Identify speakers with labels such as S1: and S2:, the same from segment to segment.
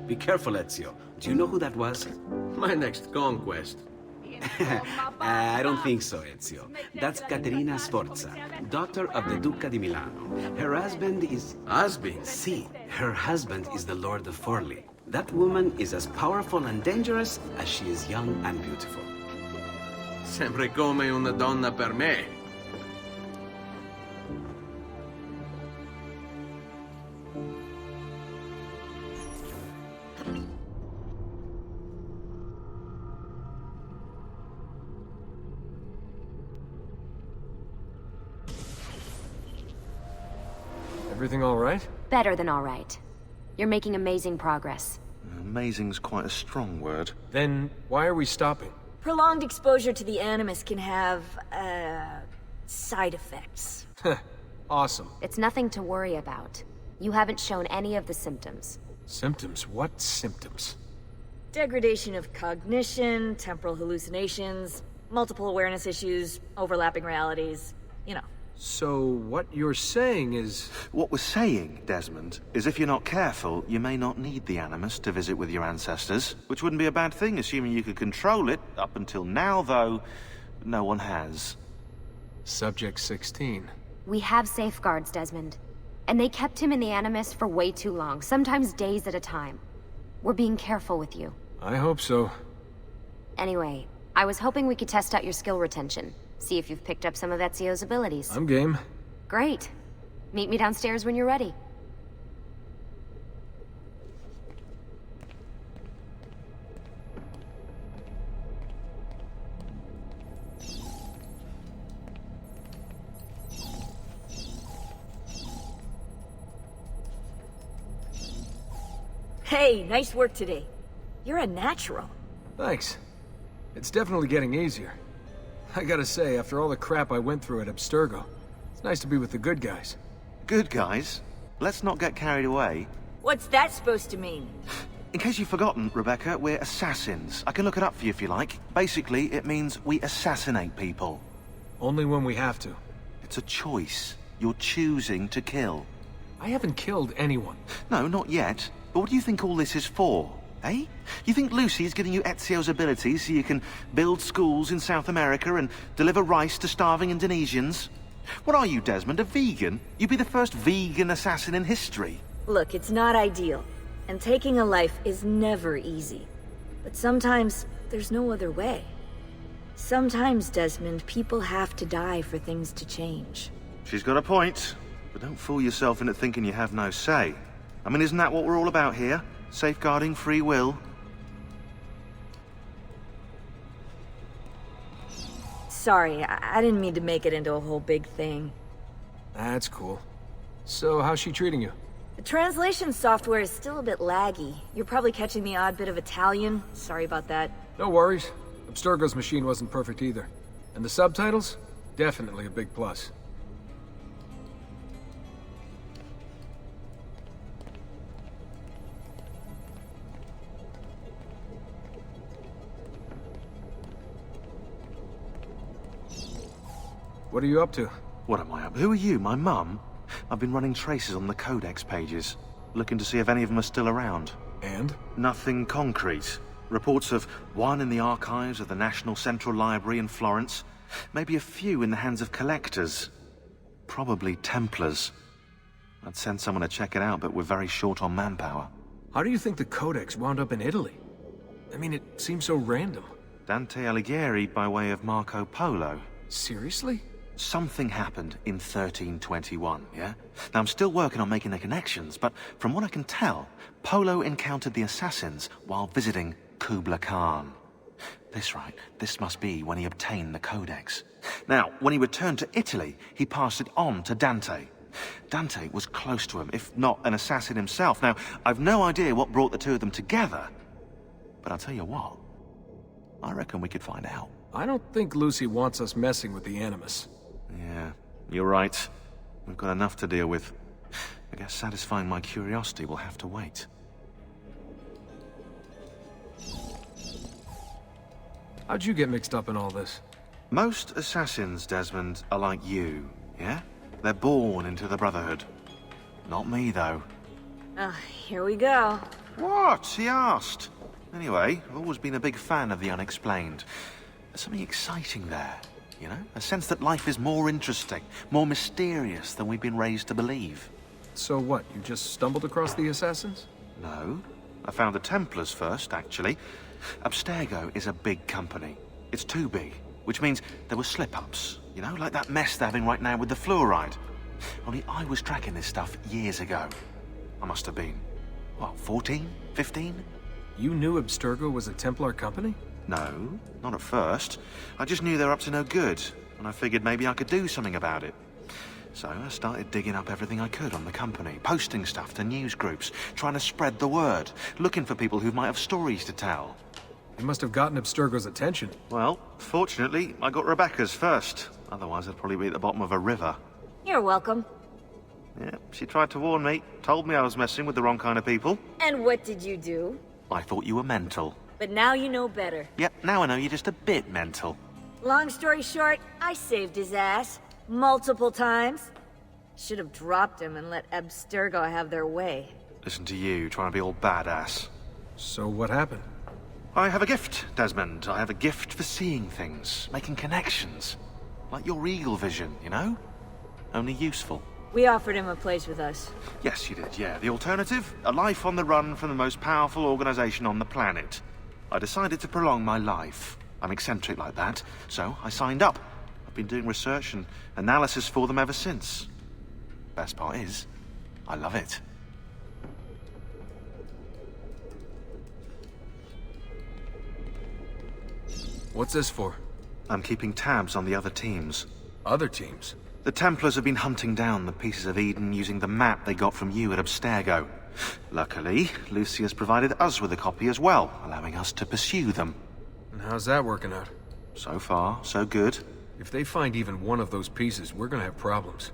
S1: Be careful, Ezio. Do you know who that was?
S2: My next conquest.
S1: I don't think so, Ezio. That's Caterina Sforza, daughter of the Duca di Milano. Her husband is...
S2: Husband?
S1: See, her husband is the Lord of Forli. That woman is as powerful and dangerous as she is young and beautiful.
S2: Sempre come una donna per me.
S3: Everything all right?
S4: Better than all right. You're making amazing progress.
S5: Amazing's quite a strong word.
S3: Then why are we stopping?
S6: Prolonged exposure to the Animus can have, side effects.
S3: Awesome.
S4: It's nothing to worry about. You haven't shown any of the symptoms.
S3: Symptoms? What symptoms?
S6: Degradation of cognition, temporal hallucinations, multiple awareness issues, overlapping realities, you know.
S3: So what you're saying is...
S5: What we're saying, Desmond, is if you're not careful, you may not need the Animus to visit with your ancestors, which wouldn't be a bad thing, assuming you could control it. Up until now, though, no one has.
S3: Subject 16.
S4: We have safeguards, Desmond. And they kept him in the Animus for way too long, sometimes days at a time. We're being careful with you.
S3: I hope so.
S4: Anyway, I was hoping we could test out your skill retention. See if you've picked up some of Ezio's abilities.
S3: I'm game.
S4: Great. Meet me downstairs when you're ready.
S6: Hey, nice work today. You're a natural.
S3: Thanks. It's definitely getting easier. I gotta say, after all the crap I went through at Abstergo, it's nice to be with the good guys.
S5: Good guys. Let's not get carried away.
S6: What's that supposed to mean?
S5: In case you've forgotten, Rebecca, we're assassins. I can look it up for you if you like. Basically, it means we assassinate people.
S3: Only when we have to.
S5: It's a choice. You're choosing to kill.
S3: I haven't killed anyone.
S5: No, not yet. But what do you think all this is for? Eh? You think Lucy's giving you Ezio's abilities so you can build schools in South America and deliver rice to starving Indonesians? What are you, Desmond, a vegan? You'd be the first vegan assassin in history.
S6: Look, it's not ideal. And taking a life is never easy. But sometimes, there's no other way. Sometimes, Desmond, people have to die for things to change.
S5: She's got a point. But don't fool yourself into thinking you have no say. I mean, isn't that what we're all about here? Safeguarding free will.
S6: Sorry, I didn't mean to make it into a whole big thing.
S3: That's cool. So, how's she treating you?
S6: The translation software is still a bit laggy. You're probably catching the odd bit of Italian. Sorry about that.
S3: No worries. Abstergo's machine wasn't perfect either. And the subtitles? Definitely a big plus. What are you up to?
S5: What am I up? Who are you, my mum? I've been running traces on the Codex pages, looking to see if any of them are still around.
S3: And?
S5: Nothing concrete. Reports of one in the archives of the National Central Library in Florence. Maybe a few in the hands of collectors. Probably Templars. I'd send someone to check it out, but we're very short on manpower.
S3: How do you think the Codex wound up in Italy? I mean, it seems so random.
S5: Dante Alighieri by way of Marco Polo.
S3: Seriously?
S5: Something happened in 1321, yeah? Now, I'm still working on making the connections, but from what I can tell, Polo encountered the assassins while visiting Kubla Khan. This must be when he obtained the Codex. Now, when he returned to Italy, he passed it on to Dante. Dante was close to him, if not an assassin himself. Now, I've no idea what brought the two of them together, but I'll tell you what, I reckon we could find out.
S3: I don't think Lucy wants us messing with the Animus.
S5: Yeah, you're right. We've got enough to deal with. I guess satisfying my curiosity will have to wait.
S3: How'd you get mixed up in all this?
S5: Most assassins, Desmond, are like you, yeah? They're born into the Brotherhood. Not me, though.
S6: Here we go.
S5: What? He asked. Anyway, I've always been a big fan of the unexplained. There's something exciting there, you know? A sense that life is more interesting, more mysterious than we've been raised to believe.
S3: So what, you just stumbled across the assassins?
S5: No. I found the Templars first, actually. Abstergo is a big company. It's too big, which means there were slip-ups, you know, like that mess they're having right now with the fluoride. Only I was tracking this stuff years ago. I must have been, what, 14? 15?
S3: You knew Abstergo was a Templar company?
S5: No, not at first. I just knew they were up to no good, and I figured maybe I could do something about it. So I started digging up everything I could on the company, posting stuff to news groups, trying to spread the word, looking for people who might have stories to tell.
S3: You must have gotten Abstergo's attention.
S5: Well, fortunately, I got Rebecca's first. Otherwise, I'd probably be at the bottom of a river.
S6: You're welcome.
S5: Yeah, she tried to warn me, told me I was messing with the wrong kind of people.
S6: And what did you do?
S5: I thought you were mental.
S6: But now you know better.
S5: Yep, now I know you're just a bit mental.
S6: Long story short, I saved his ass. Multiple times. Should have dropped him and let Abstergo have their way.
S5: Listen to you, trying to be all badass.
S3: So what happened?
S5: I have a gift, Desmond. I have a gift for seeing things, making connections. Like your eagle vision, you know? Only useful.
S6: We offered him a place with us.
S5: Yes, you did, yeah. The alternative? A life on the run from the most powerful organization on the planet. I decided to prolong my life. I'm eccentric like that, so I signed up. I've been doing research and analysis for them ever since. Best part is, I love it.
S3: What's this for?
S5: I'm keeping tabs on the other teams.
S3: Other teams?
S5: The Templars have been hunting down the pieces of Eden using the map they got from you at Abstergo. Luckily, Lucius provided us with a copy as well, allowing us to pursue them.
S3: And how's that working out?
S5: So far, so good.
S3: If they find even one of those pieces, we're gonna have problems.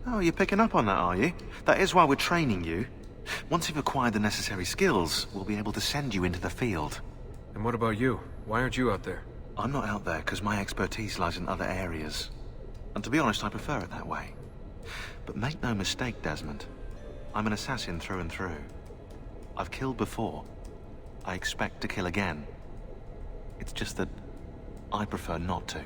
S5: Oh, you're picking up on that, are you? That is why we're training you. Once you've acquired the necessary skills, we'll be able to send you into the field.
S3: And what about you? Why aren't you out there?
S5: I'm not out there because my expertise lies in other areas. And to be honest, I prefer it that way. But make no mistake, Desmond. I'm an assassin through and through. I've killed before. I expect to kill again. It's just that I prefer not to.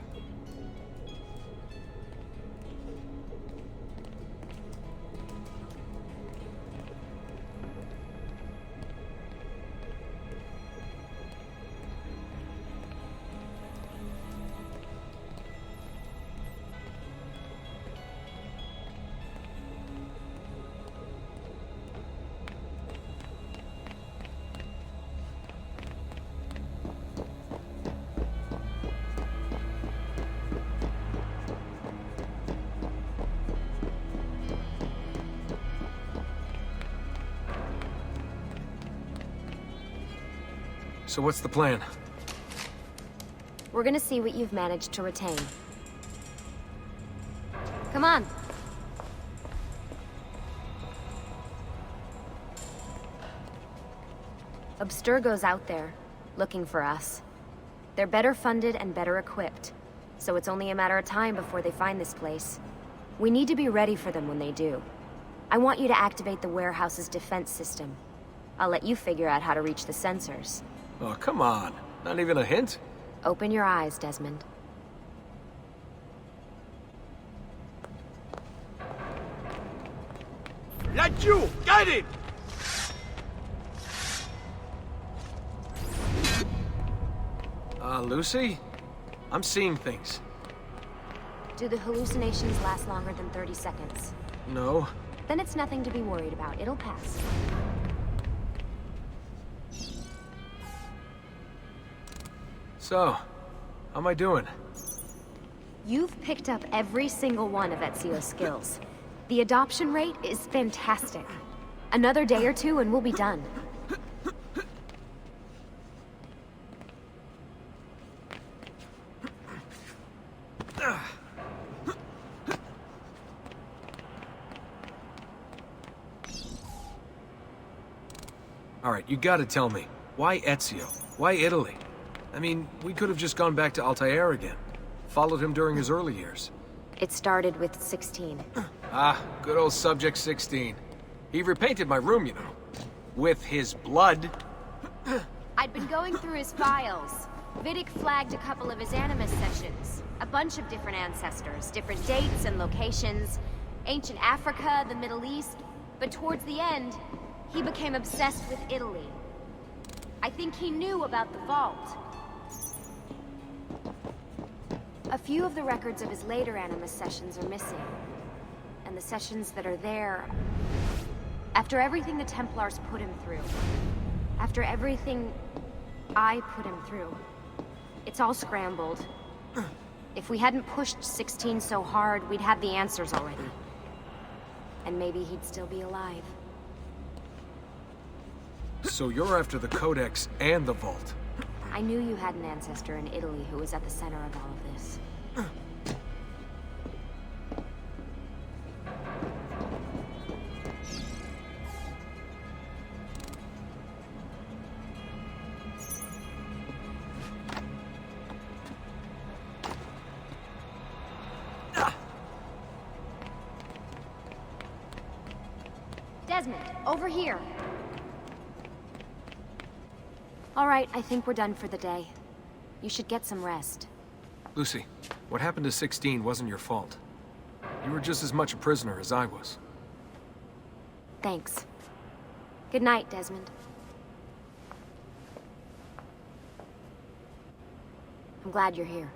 S3: So what's the plan?
S4: We're gonna see what you've managed to retain. Come on. Abstergo's out there, looking for us. They're better funded and better equipped, so it's only a matter of time before they find this place. We need to be ready for them when they do. I want you to activate the warehouse's defense system. I'll let you figure out how to reach the sensors.
S3: Oh, come on. Not even a hint?
S4: Open your eyes, Desmond.
S2: Like you! Get it!
S3: Lucy? I'm seeing things.
S4: Do the hallucinations last longer than 30 seconds?
S3: No.
S4: Then it's nothing to be worried about. It'll pass.
S3: So, how am I doing?
S4: You've picked up every single one of Ezio's skills. The adoption rate is fantastic. Another day or two and we'll be done.
S3: Alright, you gotta tell me. Why Ezio? Why Italy? I mean, we could have just gone back to Altair again. Followed him during his early years.
S4: It started with 16.
S3: Ah, good old Subject 16. He repainted my room, you know. With his blood?
S4: I'd been going through his files. Vidic flagged a couple of his Animus sessions. A bunch of different ancestors, different dates and locations. Ancient Africa, the Middle East. But towards the end, he became obsessed with Italy. I think he knew about the vault. A few of the records of his later Animus sessions are missing. And the sessions that are there... After everything the Templars put him through. After everything I put him through. It's all scrambled. If we hadn't pushed 16 so hard, we'd have the answers already. And maybe he'd still be alive.
S3: So you're after the Codex and the Vault?
S4: I knew you had an ancestor in Italy who was at the center of all of this. Desmond, over here. All right, I think we're done for the day. You should get some rest.
S3: Lucy, what happened to 16 wasn't your fault. You were just as much a prisoner as I was.
S4: Thanks. Good night, Desmond. I'm glad you're here.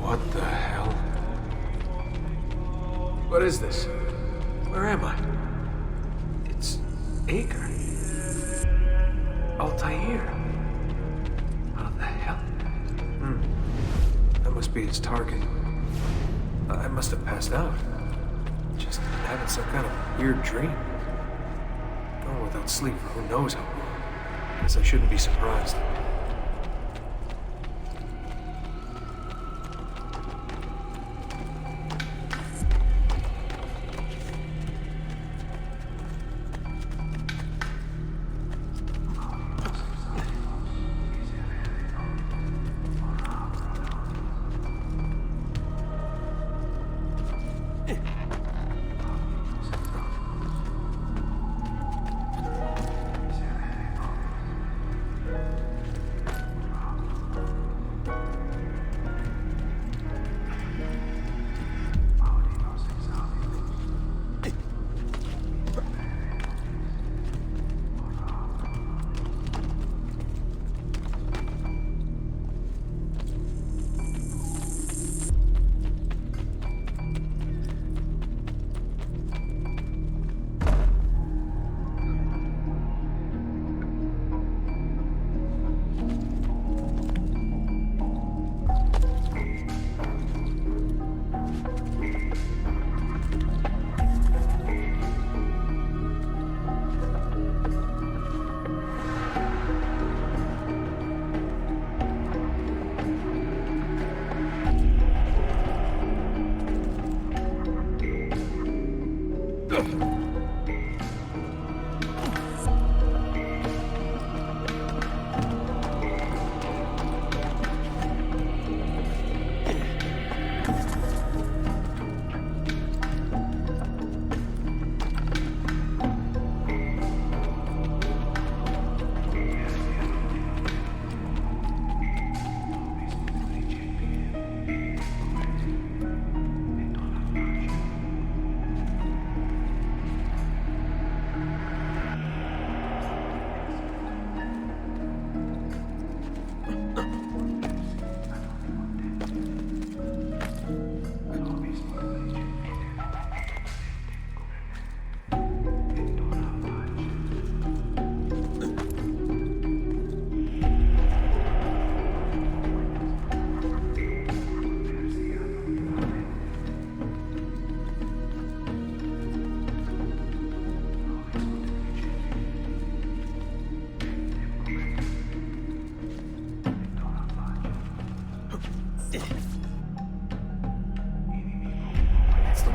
S3: What the hell? What is this? Where am I? It's Acre. Altair. How the hell? That must be his target. I must have passed out. Just having some kind of weird dream. Going without sleep for who knows how long. Guess I shouldn't be surprised.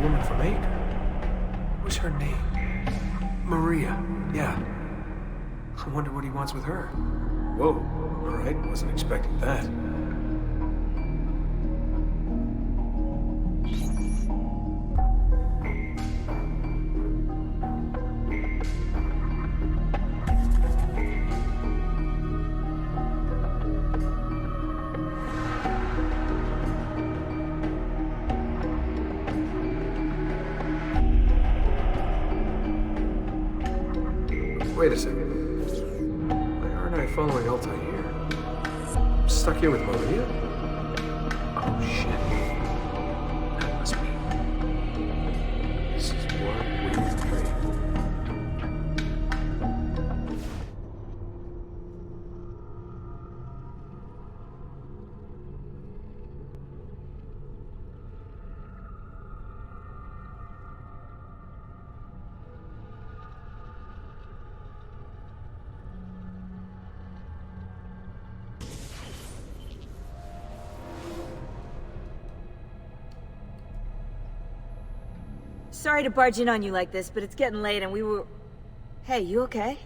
S3: woman from Acre. What was her name? Maria. Yeah. I wonder what he wants with her. Whoa. All right. Wasn't expecting that. Wait a second. Why aren't I following Altair? I'm stuck here with Maria? Oh, shit. That must be... This is one weird dream.
S6: Sorry to barge in on you like this, but it's getting late and we were... Hey, you okay?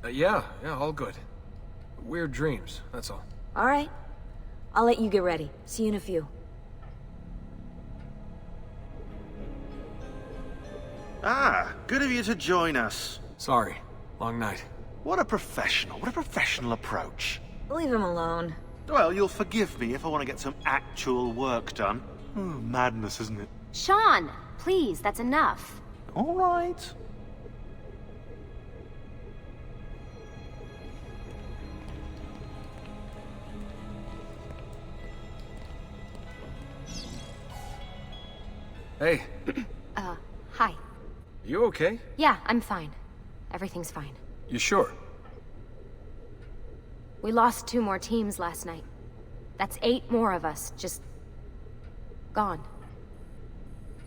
S3: Yeah, all good. Weird dreams, that's all.
S6: All right. I'll let you get ready. See you in a few.
S5: Ah, good of you to join us.
S3: Sorry, long night.
S5: What a professional approach.
S6: Leave him alone.
S5: Well, you'll forgive me if I want to get some actual work done. Madness, isn't it?
S4: Sean, please, that's enough.
S5: All right.
S3: Hey,
S4: Hi.
S3: you okay?
S4: Yeah, I'm fine. Everything's fine.
S3: You sure?
S4: We lost 2 more teams last night. That's 8 more of us, just... gone.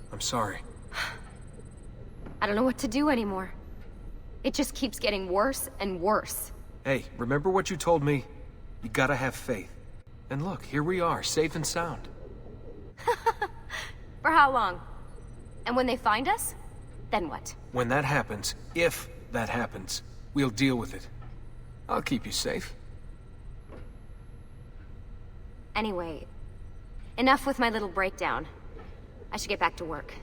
S3: I'm sorry.
S4: I don't know what to do anymore. It just keeps getting worse and worse.
S3: Hey, remember what you told me? You gotta have faith. And look, here we are, safe and sound.
S4: For how long? And when they find us, then what?
S3: When that happens, if that happens, we'll deal with it. I'll keep you safe.
S4: Anyway, enough with my little breakdown. I should get back to work.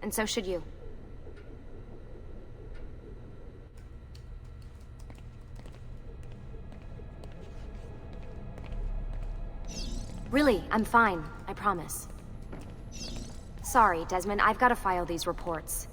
S4: And so should you. Really, I'm fine. I promise. Sorry, Desmond, I've got to file these reports.